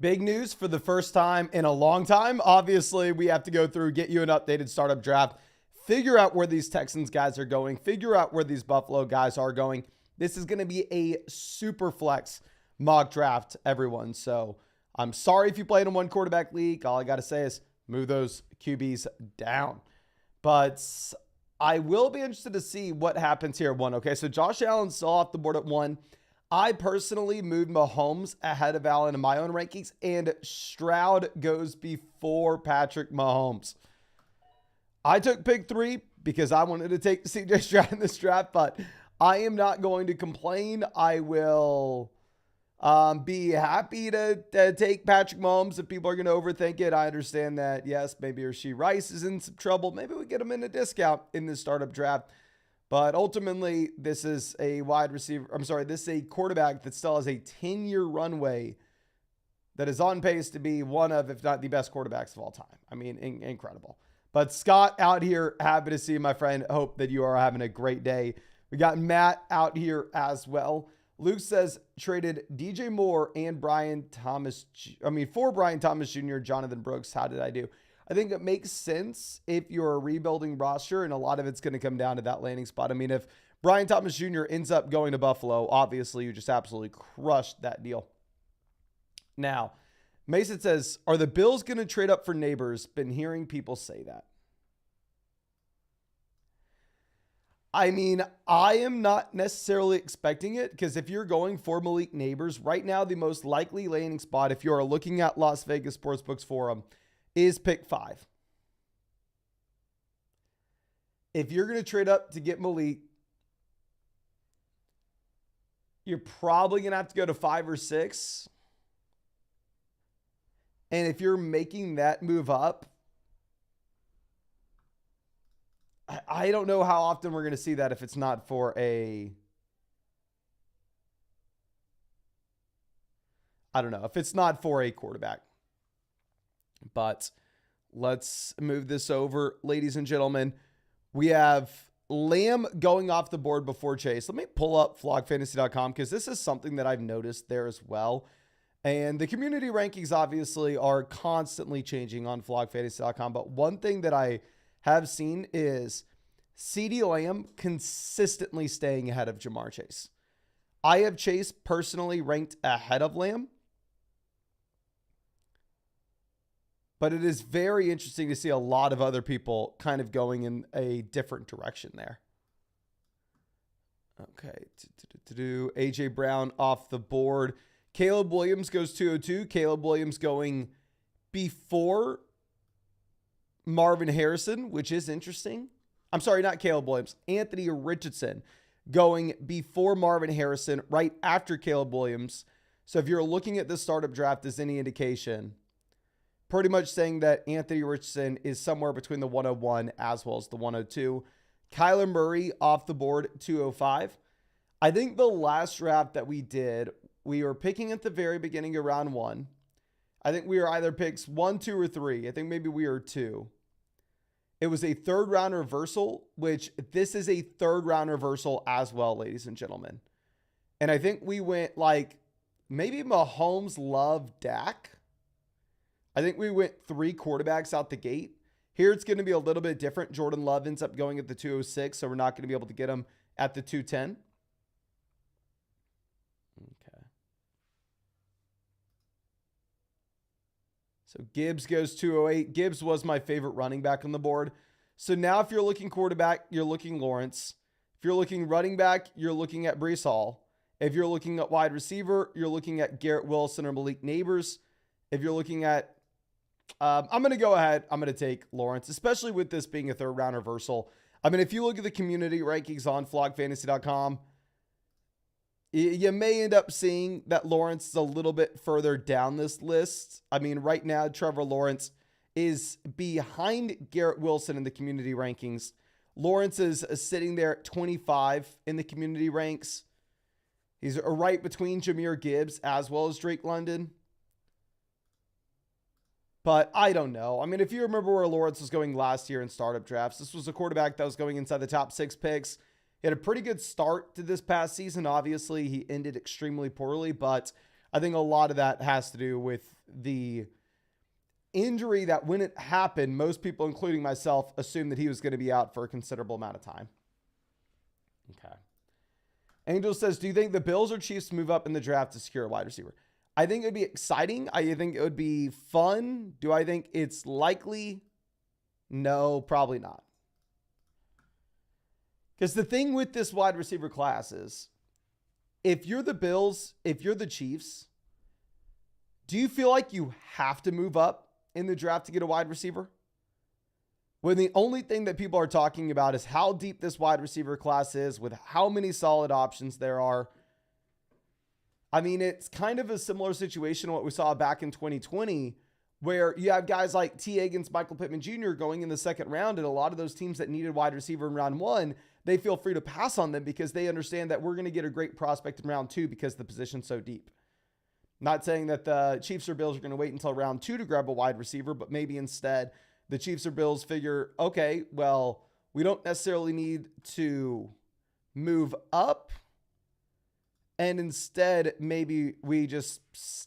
Big news for the first time in a long time. Obviously, we have to go through, get you an updated startup draft, figure out where these Texans guys are going, figure out where these Buffalo guys are going. This is going to be a super flex mock draft, everyone. So I'm sorry if you played in one quarterback league. All I got to say is move those QBs down. But I will be interested to see what happens here at 1. Okay, so Josh Allen's still off the board at 1. I personally moved Mahomes ahead of Allen in my own rankings, and Stroud goes before Patrick Mahomes. I took pick 3 because I wanted to take CJ Stroud in this draft, but I am not going to complain. I will be happy to take Patrick Mahomes if people are going to overthink it. I understand that, yes, maybe Rashee Rice is in some trouble. Maybe we get him in a discount in this startup draft. But ultimately, this is a wide receiver. I'm sorry, this is a quarterback that still has a 10-year runway that is on pace to be one of, if not the best quarterbacks of all time. I mean, incredible. But Scott out here, happy to see you, my friend. Hope that you are having a great day. We got Matt out here as well. Luke says, traded DJ Moore and Brian Thomas. For Brian Thomas Jr., Jonathan Brooks. How did I do? I think it makes sense if you're a rebuilding roster, and a lot of it's going to come down to that landing spot. I mean, if Brian Thomas Jr. ends up going to Buffalo, obviously you just absolutely crushed that deal. Now, Mason says, are the Bills going to trade up for Neighbors? Been hearing people say that. I mean, I am not necessarily expecting it, because if you're going for Malik Neighbors, right now the most likely landing spot, if you're looking at Las Vegas Sportsbooks Forum, is pick 5. If you're going to trade up to get Malik, you're probably going to have to go to 5 or 6. And if you're making that move up, I don't know how often we're going to see that if it's not for if it's not for a quarterback. But let's move this over, ladies and gentlemen. We have Lamb going off the board before Chase. Let me pull up flogfantasy.com, because this is something that I've noticed there as well. And the community rankings obviously are constantly changing on flogfantasy.com. But one thing that I have seen is CeeDee Lamb consistently staying ahead of Jamar Chase. I have Chase personally ranked ahead of Lamb. But it is very interesting to see a lot of other people kind of going in a different direction there. Okay. AJ Brown off the board. Caleb Williams goes 202. Caleb Williams going before Marvin Harrison, which is interesting. I'm sorry, not Caleb Williams. Anthony Richardson going before Marvin Harrison, right after Caleb Williams. So if you're looking at this startup draft as any indication, pretty much saying that Anthony Richardson is somewhere between the 101 as well as the 102. Kyler Murray off the board, 205. I think the last draft that we did, we were picking at the very beginning of round 1. I think we were either picks 1, 2, or 3. I think maybe we were 2. It was a third round reversal, which this is a third round reversal as well, ladies and gentlemen. And I think we went like maybe Mahomes, Love, Dak. I think we went 3 quarterbacks out the gate. Here it's going to be a little bit different. Jordan Love ends up going at the 206, so we're not going to be able to get him at the 210. Okay. So Gibbs goes 208. Gibbs was my favorite running back on the board. So now if you're looking quarterback, you're looking Lawrence. If you're looking running back, you're looking at Breece Hall. If you're looking at wide receiver, you're looking at Garrett Wilson or Malik Neighbors. If you're looking at I'm going to go ahead. I'm going to take Lawrence, especially with this being a third round reversal. I mean, if you look at the community rankings on flogfantasy.com, you may end up seeing that Lawrence is a little bit further down this list. I mean, right now, Trevor Lawrence is behind Garrett Wilson in the community rankings. Lawrence is sitting there at 25 in the community ranks. He's right between Jahmyr Gibbs as well as Drake London. But I don't know. I mean, if you remember where Lawrence was going last year in startup drafts, this was a quarterback that was going inside the top 6 picks. He had a pretty good start to this past season. Obviously, he ended extremely poorly, but I think a lot of that has to do with the injury that when it happened, most people, including myself, assumed that he was going to be out for a considerable amount of time. Okay. Angel says, do you think the Bills or Chiefs move up in the draft to secure a wide receiver? I think it would be exciting. I think it would be fun. Do I think it's likely? No, probably not. Because the thing with this wide receiver class is, if you're the Bills, if you're the Chiefs, do you feel like you have to move up in the draft to get a wide receiver? When the only thing that people are talking about is how deep this wide receiver class is with how many solid options there are. I mean, it's kind of a similar situation to what we saw back in 2020, where you have guys like T. Higgins, Michael Pittman Jr. going in the second round, and a lot of those teams that needed wide receiver in round 1, they feel free to pass on them because they understand that we're going to get a great prospect in round 2 because the position's so deep. Not saying that the Chiefs or Bills are going to wait until round 2 to grab a wide receiver, but maybe instead the Chiefs or Bills figure, okay, well, we don't necessarily need to move up. And instead, maybe we just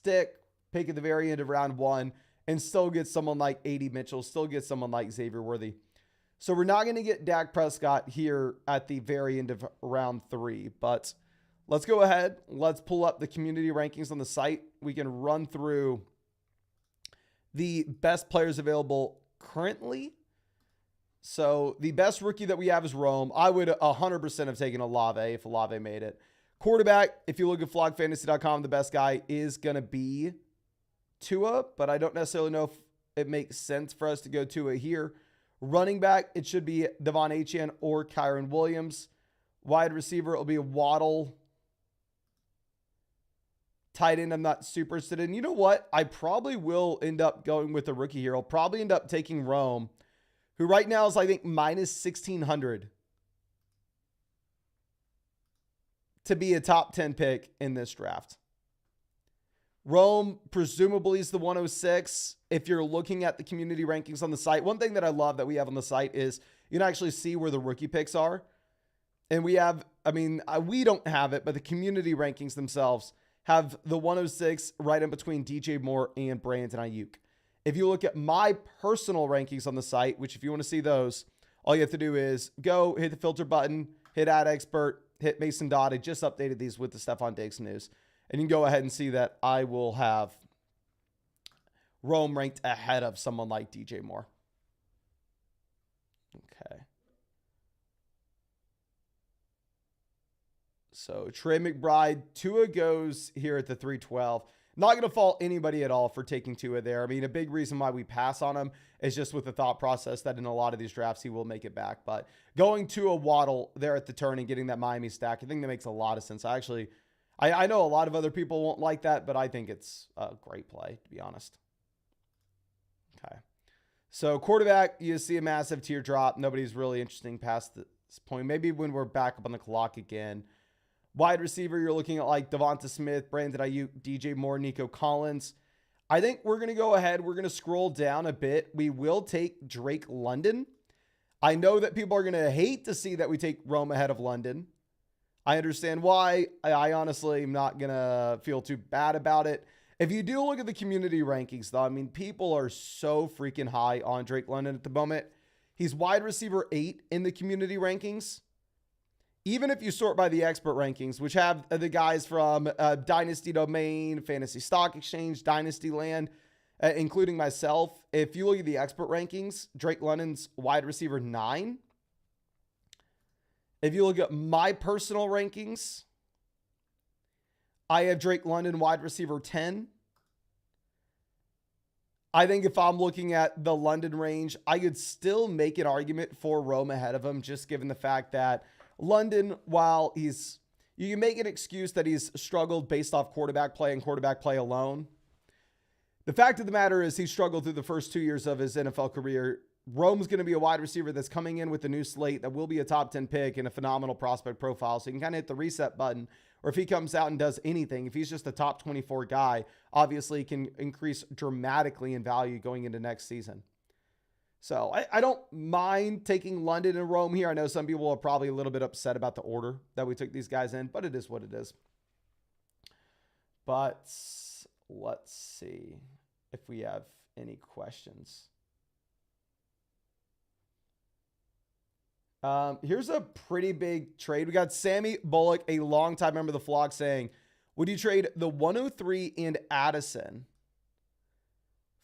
pick at the very end of round 1 and still get someone like A.D. Mitchell, still get someone like Xavier Worthy. So we're not going to get Dak Prescott here at the very end of round 3, but let's go ahead. Let's pull up the community rankings on the site. We can run through the best players available currently. So the best rookie that we have is Rome. I would 100% have taken Olave if Olave made it. Quarterback, if you look at flogfantasy.com, the best guy is going to be Tua, but I don't necessarily know if it makes sense for us to go Tua here. Running back, it should be Devon Achane or Kyron Williams. Wide receiver, it'll be Waddle. Tight end, I'm not super interested in. You know what? I probably will end up going with a rookie here. I'll probably end up taking Rome, who right now is, I think, minus 1,600 to be a top 10 pick in this draft. Rome presumably is the 106. If you're looking at the community rankings on the site, one thing that I love that we have on the site is you can actually see where the rookie picks are. And we have, we don't have it, but the community rankings themselves have the 106 right in between DJ Moore and Brandon Ayuk. If you look at my personal rankings on the site, which if you want to see those, all you have to do is go hit the filter button, hit Ad Expert, hit Mason Dodd. I just updated these with the Stephon Diggs news. And you can go ahead and see that I will have Rome ranked ahead of someone like DJ Moore. Okay. So Trey McBride, Tua goes here at the 312. Not going to fault anybody at all for taking Tua there. I mean, a big reason why we pass on him is just with the thought process that in a lot of these drafts, he will make it back. But going to a Waddle there at the turn and getting that Miami stack, I think that makes a lot of sense. I know a lot of other people won't like that, but I think it's a great play, to be honest. Okay. So quarterback, you see a massive teardrop. Nobody's really interesting past this point. Maybe when we're back up on the clock again. Wide receiver, you're looking at like Devonta Smith, Brandon Ayuk, DJ Moore, Nico Collins. I think we're going to go ahead. We're going to scroll down a bit. We will take Drake London. I know that people are going to hate to see that we take Rome ahead of London. I understand why. I honestly am not going to feel too bad about it. If you do look at the community rankings, though, I mean, people are so freaking high on Drake London at the moment. He's wide receiver 8 in the community rankings. Even if you sort by the expert rankings, which have the guys from Dynasty Domain, Fantasy Stock Exchange, Dynasty Land, including myself, if you look at the expert rankings, Drake London's wide receiver 9. If you look at my personal rankings, I have Drake London wide receiver 10. I think if I'm looking at the London range, I could still make an argument for Rome ahead of him, just given the fact that London, while you can make an excuse that he's struggled based off quarterback play and quarterback play alone. The fact of the matter is he struggled through the first 2 years of his NFL career. Rome's going to be a wide receiver that's coming in with a new slate that will be a top 10 pick and a phenomenal prospect profile. So you can kind of hit the reset button, or if he comes out and does anything, if he's just a top 24 guy, obviously he can increase dramatically in value going into next season. So I don't mind taking London and Rome here. I know some people are probably a little bit upset about the order that we took these guys in, but it is what it is. But let's see if we have any questions. Here's a pretty big trade. We got Sammy Bullock, a longtime member of the flock, saying, would you trade the 103 and Addison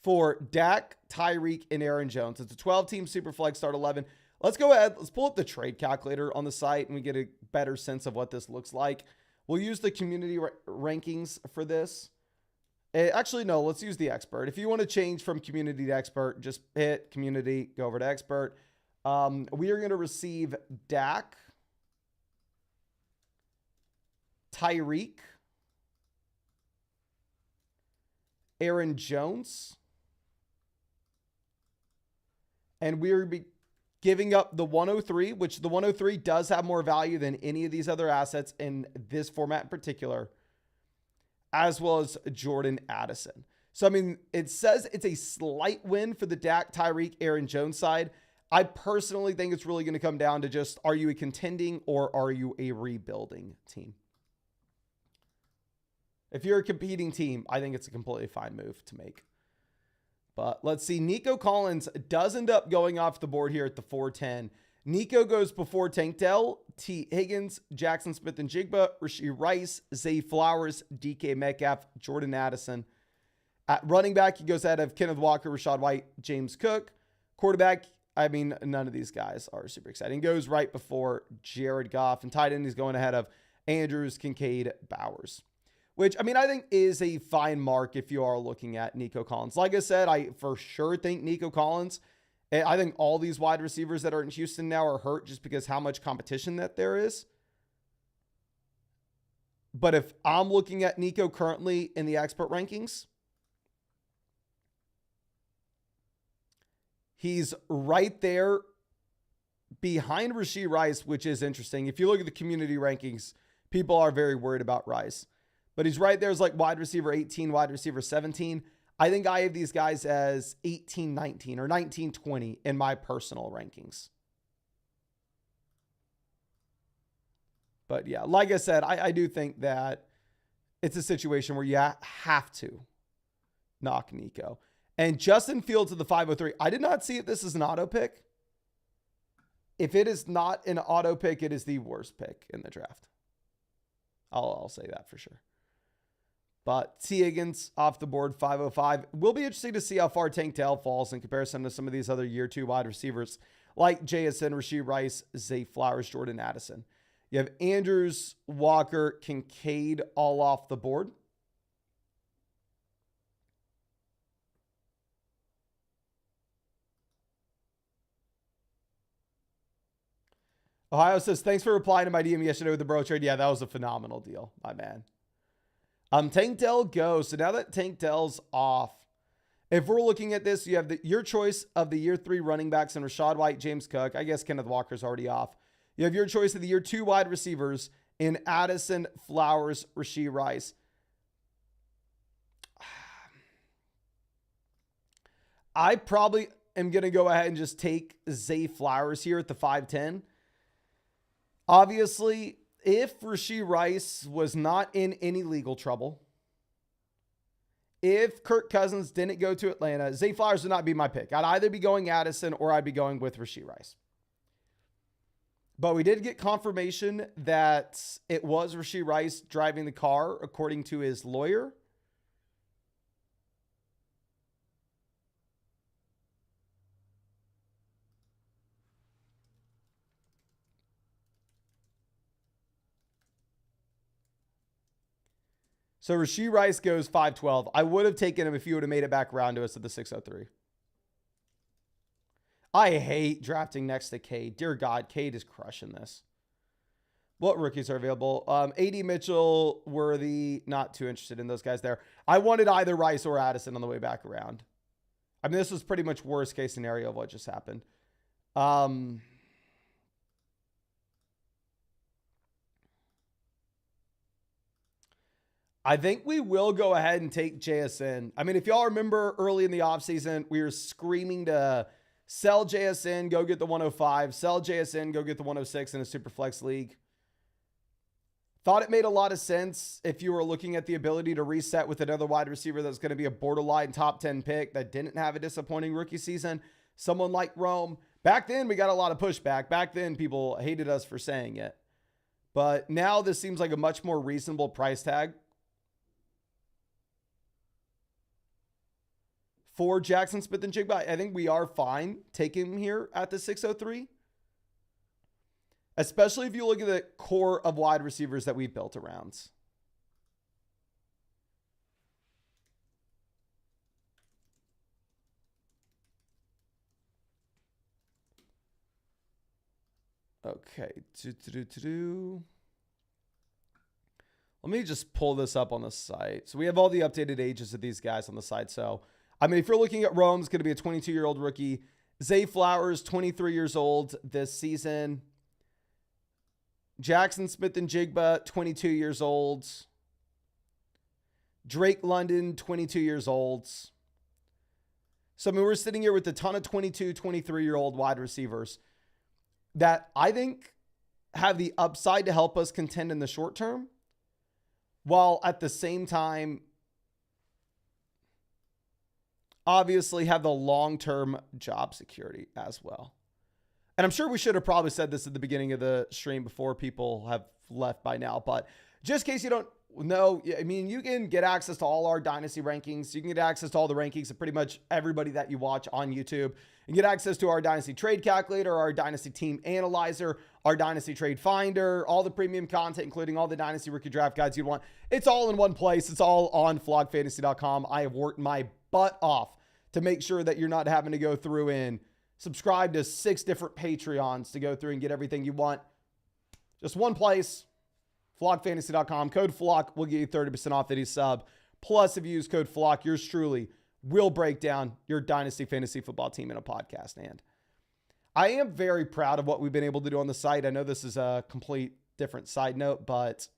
for Dak, Tyreek, and Aaron Jones? It's a 12-team Superflex start 11. Let's go ahead. Let's pull up the trade calculator on the site and we get a better sense of what this looks like. We'll use the community rankings for this. Actually, no, let's use the expert. If you want to change from community to expert, just hit community, go over to expert. We are going to receive Dak, Tyreek, Aaron Jones, and we're giving up the 103, which the 103 does have more value than any of these other assets in this format in particular, as well as Jordan Addison. So, I mean, it says it's a slight win for the Dak, Tyreek, Aaron Jones side. I personally think it's really going to come down to just, are you a contending or are you a rebuilding team? If you're a competing team, I think it's a completely fine move to make. But let's see. Nico Collins does end up going off the board here at the 410. Nico goes before Tank Dell, T. Higgins, Jackson Smith and Jigba, Rashee Rice, Zay Flowers, DK Metcalf, Jordan Addison. At running back, he goes ahead of Kenneth Walker, Rachaad White, James Cook. Quarterback, I mean, none of these guys are super exciting. Goes right before Jared Goff. And tight end, he's going ahead of Andrews, Kincaid, Bowers. Which, I mean, I think is a fine mark if you are looking at Nico Collins. Like I said, I for sure think Nico Collins, I think all these wide receivers that are in Houston now are hurt just because how much competition that there is. But if I'm looking at Nico currently in the expert rankings, he's right there behind Rashee Rice, which is interesting. If you look at the community rankings, people are very worried about Rice. But he's right there as like wide receiver 18, wide receiver 17. I think I have these guys as 18, 19 or 19, 20 in my personal rankings. But yeah, like I said, I do think that it's a situation where you have to knock Nico. And Justin Fields to the 503. I did not see if this is an auto pick. If it is not an auto pick, it is the worst pick in the draft. I'll say that for sure. But T. Higgins off the board, 505. Will be interesting to see how far Tank Dell falls in comparison to some of these other year two wide receivers like JSN, Rashee Rice, Zay Flowers, Jordan Addison. You have Andrews, Walker, Kincaid all off the board. Ohio says, thanks for replying to my DM yesterday with the bro trade. Yeah, that was a phenomenal deal, my man. Tank Dell goes. So now that Tank Dell's off, if we're looking at this, you have your choice of the year 3 running backs and Rachaad White, James Cook. I guess Kenneth Walker's already off. You have your choice of the year 2 wide receivers in Addison, Flowers, Rashee Rice. I probably am going to go ahead and just take Zay Flowers here at the 510. Obviously, if Rashee Rice was not in any legal trouble, if Kirk Cousins didn't go to Atlanta, Zay Flowers would not be my pick. I'd either be going Addison or I'd be going with Rashee Rice. But we did get confirmation that it was Rashee Rice driving the car, according to his lawyer. So Rashee Rice goes 512. I would have taken him if you would have made it back around to us at the 603. I hate drafting next to Cade. Dear God, Cade is crushing this. What rookies are available? AD Mitchell, Worthy, not too interested in those guys there. I wanted either Rice or Addison on the way back around. I mean, this was pretty much worst case scenario of what just happened. I think we will go ahead and take JSN. I mean, if y'all remember early in the offseason, we were screaming to sell JSN, go get the 105, sell JSN, go get the 106 in a Superflex league. Thought it made a lot of sense if you were looking at the ability to reset with another wide receiver that's going to be a borderline top 10 pick that didn't have a disappointing rookie season. Someone like Rome. Back then, we got a lot of pushback. Back then, people hated us for saying it. But now this seems like a much more reasonable price tag for Jackson Smith-Njigba. I think we are fine taking him here at the 603. Especially if you look at the core of wide receivers that we've built around. Okay. Let me just pull this up on the site. So we have all the updated ages of these guys on the site. So, I mean, if you're looking at Rome, it's going to be a 22-year-old rookie. Zay Flowers, 23 years old this season. Jackson Smith-Njigba, 22 years old. Drake London, 22 years old. So, I mean, we're sitting here with a ton of 22, 23-year-old wide receivers that I think have the upside to help us contend in the short term, while at the same time, obviously have the long-term job security as well. And I'm sure we should have probably said this at the beginning of the stream before people have left by now. But just in case you don't know, I mean, you can get access to all our Dynasty rankings. You can get access to all the rankings of pretty much everybody that you watch on YouTube. And get access to our Dynasty Trade Calculator, our Dynasty Team Analyzer, our Dynasty Trade Finder, all the premium content, including all the Dynasty Rookie Draft guides you'd want. It's all in one place. It's all on flogfantasy.com. I have worked my butt off to make sure that you're not having to go through and subscribe to 6 different Patreons to go through and get everything you want. Just one place, flogfantasy.com. Code FLOCK will get you 30% off any sub. Plus, if you use code FLOCK, yours truly will break down your Dynasty Fantasy Football team in a podcast. And I am very proud of what we've been able to do on the site. I know this is a complete different side note, but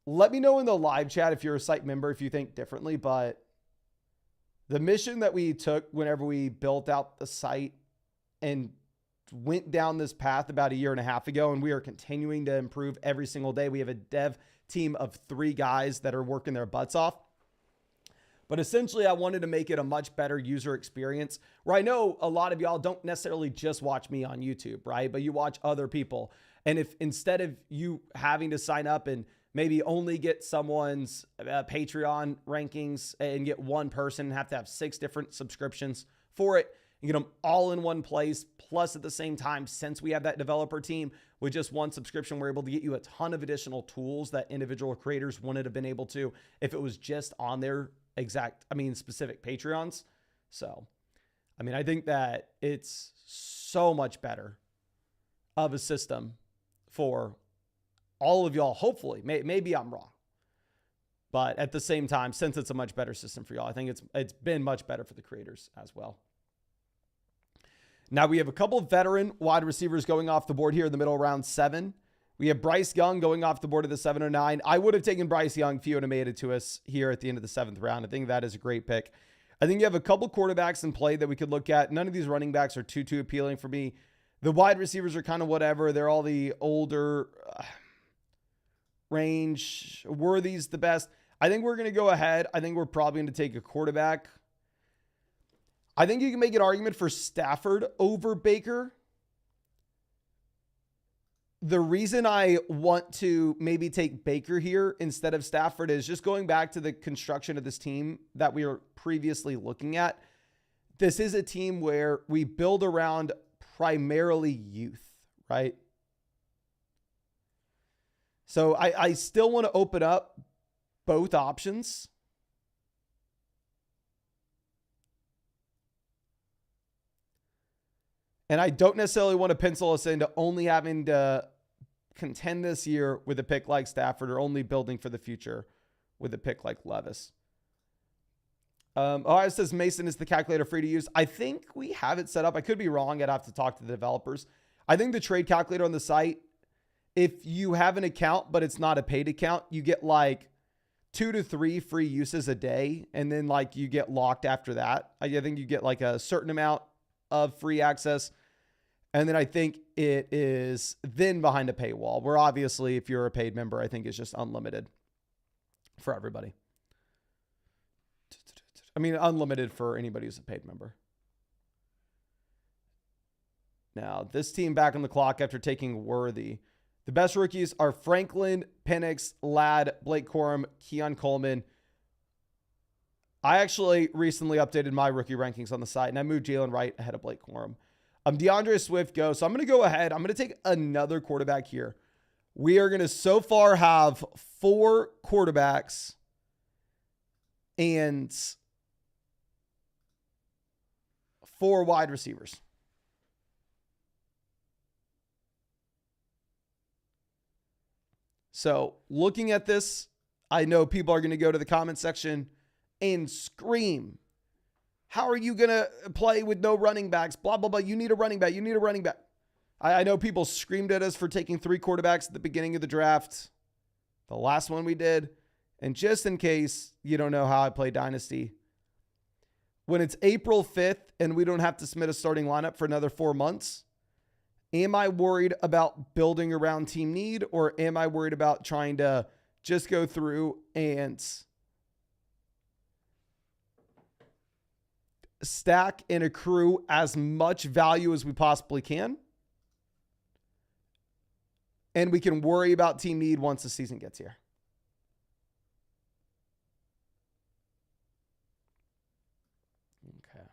let me know in the live chat if you're a site member, if you think differently. But the mission that we took whenever we built out the site and went down this path about a year and a half ago, and we are continuing to improve every single day. We have a dev team of 3 guys that are working their butts off. But essentially, I wanted to make it a much better user experience, where I know a lot of y'all don't necessarily just watch me on YouTube, right? But you watch other people. And if instead of you having to sign up and maybe only get someone's Patreon rankings and get one person and have to have 6 different subscriptions for it, you get them all in one place. Plus, at the same time, since we have that developer team with just one subscription, we're able to get you a ton of additional tools that individual creators wouldn't have been able to if it was just on their specific Patreons. So, I think that it's so much better of a system for all of y'all. Hopefully, maybe I'm wrong, but at the same time, since it's a much better system for y'all, I think it's been much better for the creators as well. Now we have a couple of veteran wide receivers going off the board here in the middle of round 7. We have Bryce Young going off the board of the 709. I would have taken Bryce Young if he would have made it to us here at the end of the 7th round. I think that is a great pick. I think you have a couple quarterbacks in play that we could look at. None of these running backs are too appealing for me. The wide receivers are kind of whatever. They're all the older range. Worthy's the best. I think we're going to go ahead. I think we're probably going to take a quarterback. I think you can make an argument for Stafford over Baker. The reason I want to maybe take Baker here instead of Stafford is just going back to the construction of this team that we were previously looking at. This is a team where we build around primarily youth, right? So I still want to open up both options. And I don't necessarily want to pencil us into only having to contend this year with a pick like Stafford or only building for the future with a pick like Levis. It says Mason is the calculator free to use. I think we have it set up. I could be wrong. I'd have to talk to the developers. I think the trade calculator on the site, if you have an account, but it's not a paid account, you get like 2 to 3 free uses a day. And then like you get locked after that. I think you get like a certain amount of free access. And then I think it is then behind a paywall, where obviously if you're a paid member, I think it's just unlimited for everybody. I mean, unlimited for anybody who's a paid member. Now, this team back on the clock after taking Worthy. The best rookies are Franklin, Penix, Ladd, Blake Corum, Keon Coleman. I actually recently updated my rookie rankings on the site, and I moved Jalen Wright ahead of Blake Corum. DeAndre Swift goes. So I'm going to go ahead. I'm going to take another quarterback here. We are going to so far have 4 quarterbacks and 4 wide receivers. So looking at this, I know people are going to go to the comment section and scream, how are you going to play with no running backs? Blah, blah, blah. You need a running back. You need a running back. I know people screamed at us for taking 3 quarterbacks at the beginning of the draft. The last one we did. And just in case you don't know how I play Dynasty, when it's April 5th and we don't have to submit a starting lineup for another 4 months, am I worried about building around team need, or am I worried about trying to just go through and stack and accrue as much value as we possibly can? And we can worry about team need once the season gets here. Okay.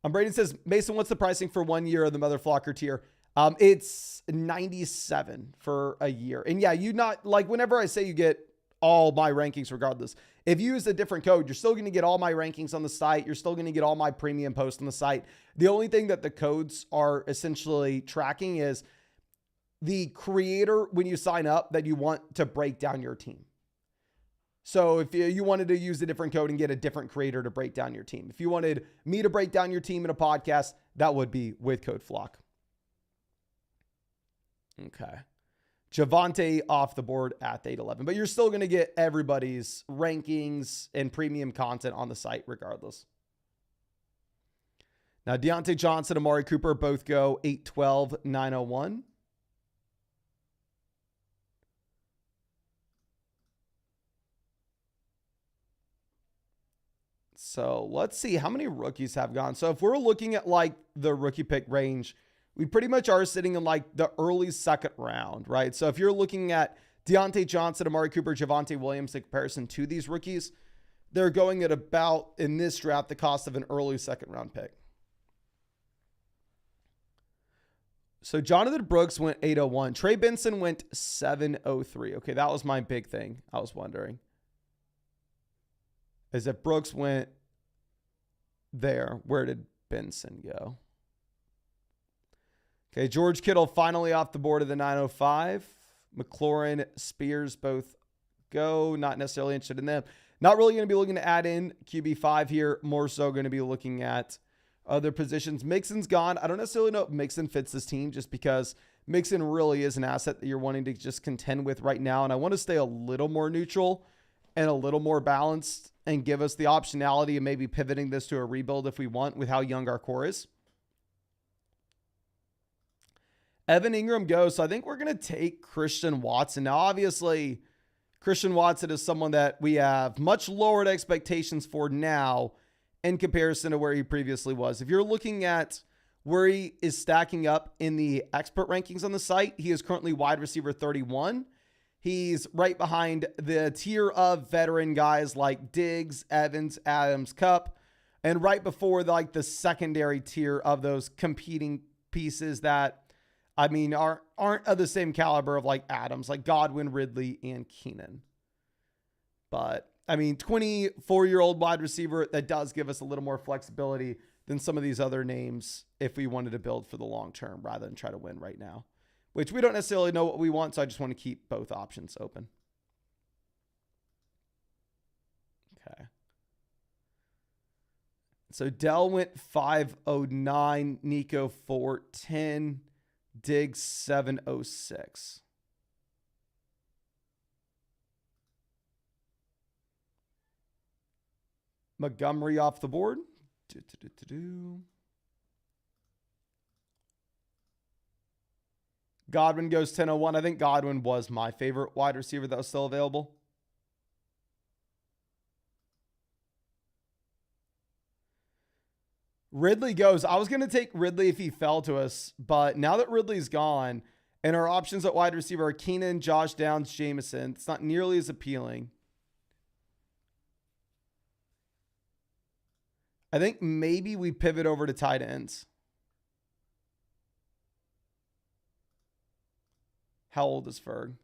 Braden says, Mason, what's the pricing for 1 year of the Mother Flocker tier? It's $97 for a year. And yeah, you not like whenever I say you get all my rankings regardless. If you use a different code, you're still going to get all my rankings on the site. You're still going to get all my premium posts on the site. The only thing that the codes are essentially tracking is the creator when you sign up that you want to break down your team. So if you wanted to use a different code and get a different creator to break down your team, if you wanted me to break down your team in a podcast, that would be with code FLOCK. Okay. Javonte off the board at the 811, but you're still going to get everybody's rankings and premium content on the site regardless. Now, Deontay Johnson, Amari Cooper, both go 812, 901. So let's see how many rookies have gone. So if we're looking at like the rookie pick range, we pretty much are sitting in like the early second round, right? So if you're looking at Deontay Johnson, Amari Cooper, Javonte Williams in comparison to these rookies, they're going at about, in this draft, the cost of an early second round pick. So Jonathan Brooks went 801. Trey Benson went 703. Okay, that was my big thing. I was wondering. As if Brooks went there, where did Benson go? Okay, George Kittle finally off the board of the 905. McLaurin, Spears both go. Not necessarily interested in them. Not really going to be looking to add in QB5 here. More so going to be looking at other positions. Mixon's gone. I don't necessarily know if Mixon fits this team just because Mixon really is an asset that you're wanting to just contend with right now. And I want to stay a little more neutral and a little more balanced and give us the optionality of maybe pivoting this to a rebuild if we want with how young our core is. Evan Ingram goes. So I think we're going to take Christian Watson. Now, obviously, Christian Watson is someone that we have much lowered expectations for now in comparison to where he previously was. If you're looking at where he is stacking up in the expert rankings on the site, he is currently wide receiver 31. He's right behind the tier of veteran guys like Diggs, Evans, Adams, Kupp, and right before like the secondary tier of those competing pieces that, I mean, aren't of the same caliber of like Adams, like Godwin, Ridley, and Keenan. But I mean, 24-year-old wide receiver that does give us a little more flexibility than some of these other names if we wanted to build for the long term rather than try to win right now, which we don't necessarily know what we want. So I just want to keep both options open. Okay. So Dell went 509, Nico 410, Diggs 706. Montgomery off the board. Godwin goes 1001. I think Godwin was my favorite wide receiver that was still available. Ridley goes. I was going to take Ridley if he fell to us, but now that Ridley's gone and our options at wide receiver are Keenan, Josh Downs, Jameson, it's not nearly as appealing. I think maybe we pivot over to tight ends. How old is Ferg?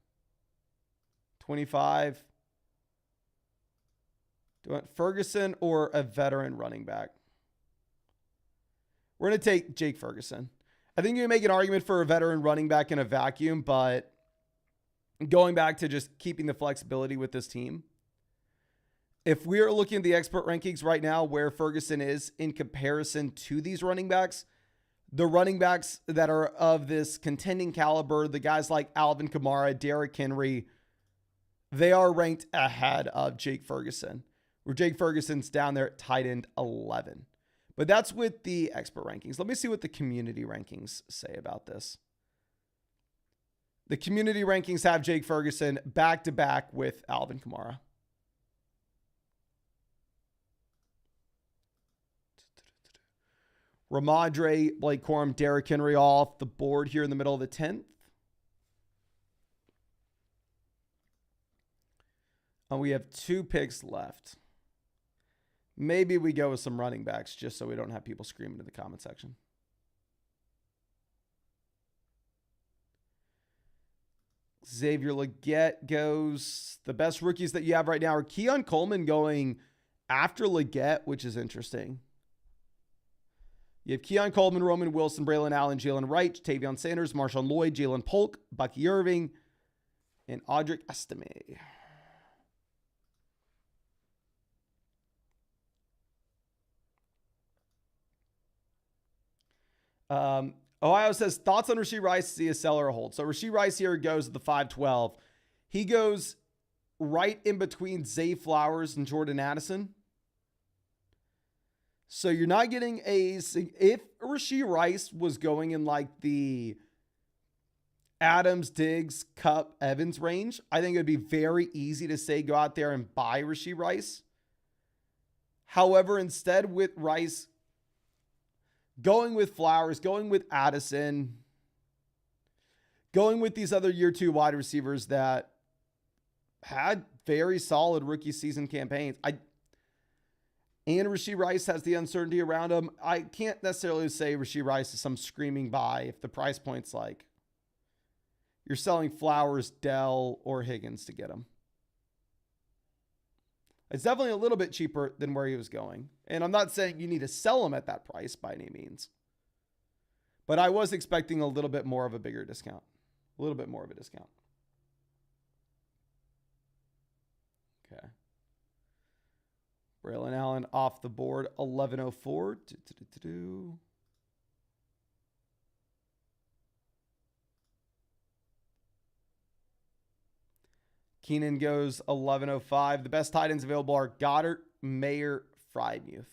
25. Do you want Ferguson or a veteran running back? We're going to take Jake Ferguson. I think you can make an argument for a veteran running back in a vacuum, but going back to just keeping the flexibility with this team, if we are looking at the expert rankings right now where Ferguson is in comparison to these running backs, the running backs that are of this contending caliber, the guys like Alvin Kamara, Derrick Henry, they are ranked ahead of Jake Ferguson, where Jake Ferguson's down there at tight end 11. But that's with the expert rankings. Let me see what the community rankings say about this. The community rankings have Jake Ferguson back to back with Alvin Kamara. Ramondre, Blake Corum, Derrick Henry off the board here in the middle of the 10th. And we have 2 picks left. Maybe we go with some running backs just so we don't have people screaming in the comment section. Xavier Legette goes. The best rookies that you have right now are Keon Coleman going after Legette, which is interesting. You have Keon Coleman, Roman Wilson, Braylon Allen, Jalen Wright, Tavion Sanders, Marshawn Lloyd, Jalen Polk, Bucky Irving, and Audric Estime. Ohio says, thoughts on Rashee Rice, see a sell or a hold. So Rashee Rice here goes at the 512. He goes right in between Zay Flowers and Jordan Addison. So you're not getting if Rashee Rice was going in like the Adams, Diggs, Kupp, Evans range, I think it would be very easy to say go out there and buy Rashee Rice. However, instead with Rice going with Flowers, going with Addison, going with these other year 2 wide receivers that had very solid rookie season campaigns, and Rashee Rice has the uncertainty around him. I can't necessarily say Rashee Rice is some screaming buy if the price point's like you're selling Flowers, Dell, or Higgins to get him. It's definitely a little bit cheaper than where he was going. And I'm not saying you need to sell him at that price by any means. But I was expecting a little bit more of a bigger discount. A little bit more of a discount. Okay. Braylon Allen off the board, 1104. Keenan goes 1105. The best tight ends available are Goddard, Mayer, Freiermuth.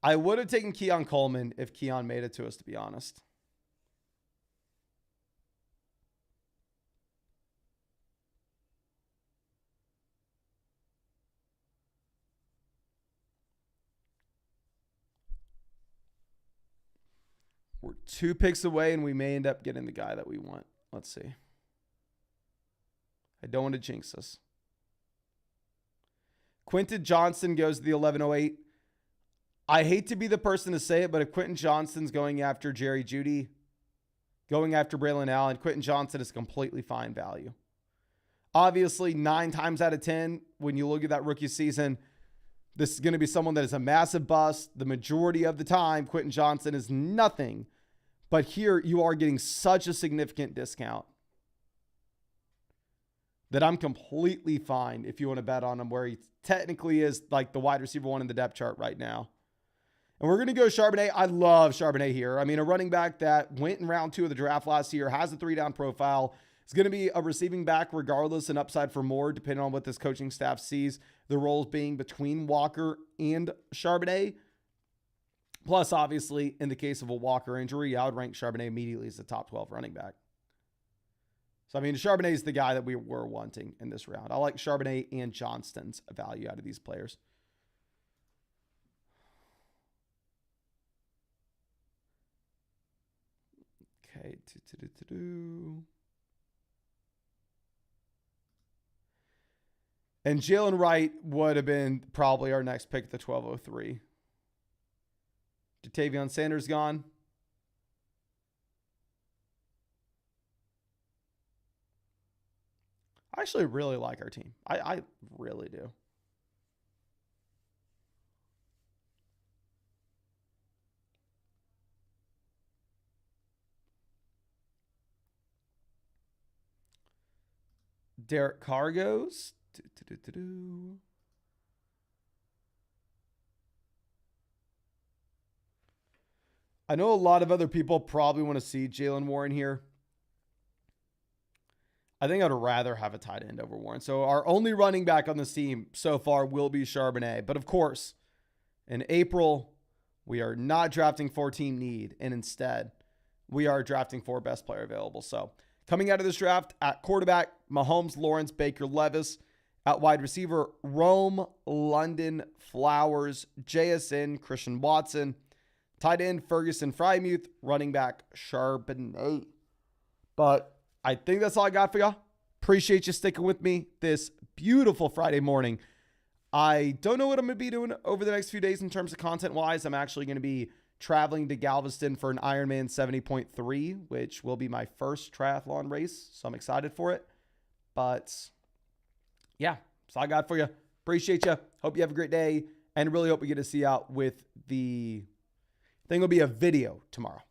I would have taken Keon Coleman if Keon made it to us, to be honest. We're 2 picks away, and we may end up getting the guy that we want. Let's see. I don't want to jinx us. Quentin Johnson goes to the 1108. I hate to be the person to say it, but if Quentin Johnston's going after Jerry Jeudy, going after Braylon Allen, Quentin Johnson is completely fine value. Obviously, 9 times out of 10, when you look at that rookie season, this is going to be someone that is a massive bust. The majority of the time, Quentin Johnson is nothing. But here you are getting such a significant discount that I'm completely fine if you want to bet on him, where he technically is like the wide receiver 1 in the depth chart right now. And we're going to go Charbonnet. I love Charbonnet here. I mean, a running back that went in round 2 of the draft last year, has a 3-down profile, It's going to be a receiving back regardless, and upside for more depending on what this coaching staff sees the roles being between Walker and Charbonnet. Plus, obviously, in the case of a Walker injury, I would rank Charbonnet immediately as the top 12 running back. So, I mean, Charbonnet is the guy that we were wanting in this round. I like Charbonnet and Johnston's value out of these players. Okay. And Jalen Wright would have been probably our next pick at the 1203. Jatavion Sanders gone. I actually really like our team. I really do. Derek Carr goes. I know a lot of other people probably want to see Jalen Warren here. I think I'd rather have a tight end over Warren. So our only running back on this team so far will be Charbonnet. But of course, in April, we are not drafting for team need. And instead, we are drafting for best player available. So coming out of this draft, at quarterback, Mahomes, Lawrence, Baker, Levis. At wide receiver, Rome, London, Flowers, JSN, Christian Watson. Tight end, Ferguson, Frymuth. Running back, Charbonnet. But I think that's all I got for y'all. Appreciate you sticking with me this beautiful Friday morning. I don't know what I'm going to be doing over the next few days in terms of content-wise. I'm actually going to be traveling to Galveston for an Ironman 70.3, which will be my first triathlon race. So I'm excited for it. But yeah, that's all I got for you. Appreciate you. Hope you have a great day. And really hope we get to see you out with the... I think it'll be a video tomorrow.